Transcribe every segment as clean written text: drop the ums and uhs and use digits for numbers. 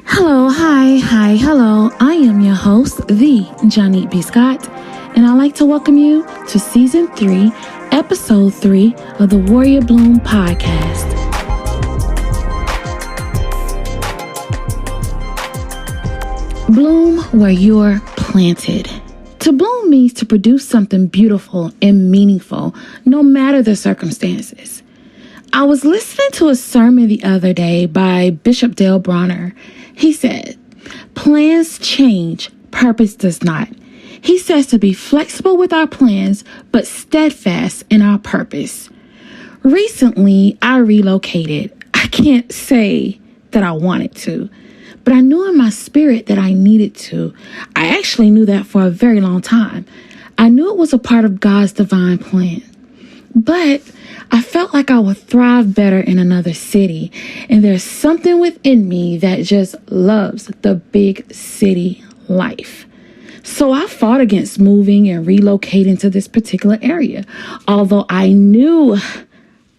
Hello. I am your host, the Jonique B. Scott, and I'd like to welcome you to Season 3, Episode 3 of the Warrior Bloom Podcast. Bloom where you're planted. To bloom means to produce something beautiful and meaningful, no matter the circumstances. I was listening to a sermon the other day by Bishop Dale Bronner. He said, plans change, purpose does not. He says to be flexible with our plans, but steadfast in our purpose. Recently, I relocated. I can't say that I wanted to, but I knew in my spirit that I needed to. I actually knew that for a very long time. I knew it was a part of God's divine plan. But I felt like I would thrive better in another city. And there's something within me that just loves the big city life. So I fought against moving and relocating to this particular area. Although I knew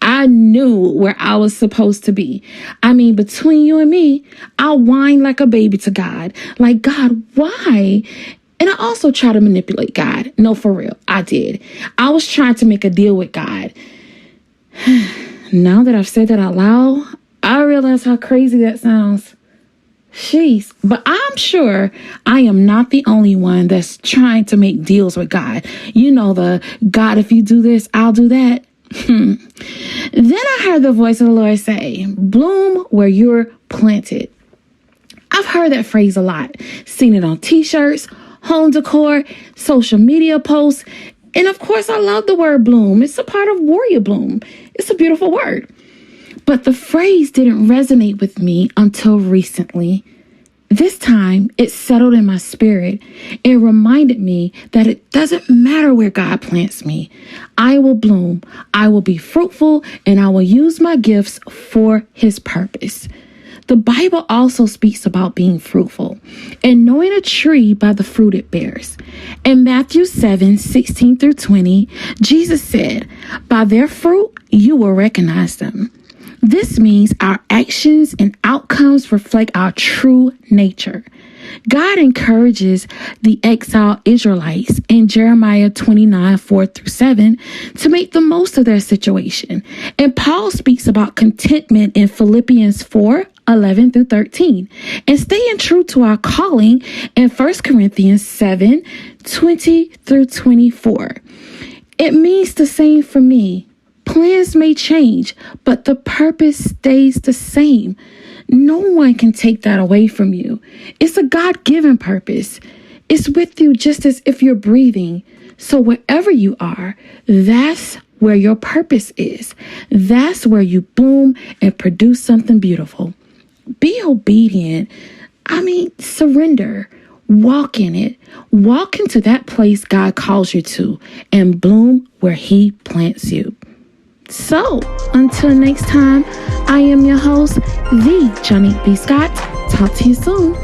where I was supposed to be. I mean, between you and me, I whined like a baby to God. Like, God, why? And I also try to manipulate God. No, for real, I did. I was trying to make a deal with God. Now that I've said that out loud, I realize how crazy that sounds. Jeez. But I'm sure I am not the only one that's trying to make deals with God. You know, the God, if you do this, I'll do that. Then I heard the voice of the Lord say, bloom where you're planted. I've heard that phrase a lot. Seen it on t-shirts, home decor, social media posts. And of course, I love the word bloom. It's a part of Warrior Bloom. It's a beautiful word. But the phrase didn't resonate with me until recently. This time, it settled in my spirit. It reminded me that it doesn't matter where God plants me. I will bloom. I will be fruitful, and I will use my gifts for His purpose. The Bible also speaks about being fruitful and knowing a tree by the fruit it bears. In Matthew 7:16-20, Jesus said, by their fruit, you will recognize them. This means our actions and outcomes reflect our true nature. God encourages the exiled Israelites in Jeremiah 29:4-7 to make the most of their situation. And Paul speaks about contentment in Philippians 4:11-13 and staying true to our calling in 1 Corinthians 7:20-24. It means the same for me. Plans may change, but the purpose stays the same. No one can take that away from you. It's a God-given purpose. It's with you just as if you're breathing. So wherever you are, that's where your purpose is. That's where you bloom and produce something beautiful. Be obedient. Surrender. Walk in it. Walk into that place God calls you to and bloom where He plants you. So, until next time, I am your host, the Jonique B. Scott. Talk to you soon.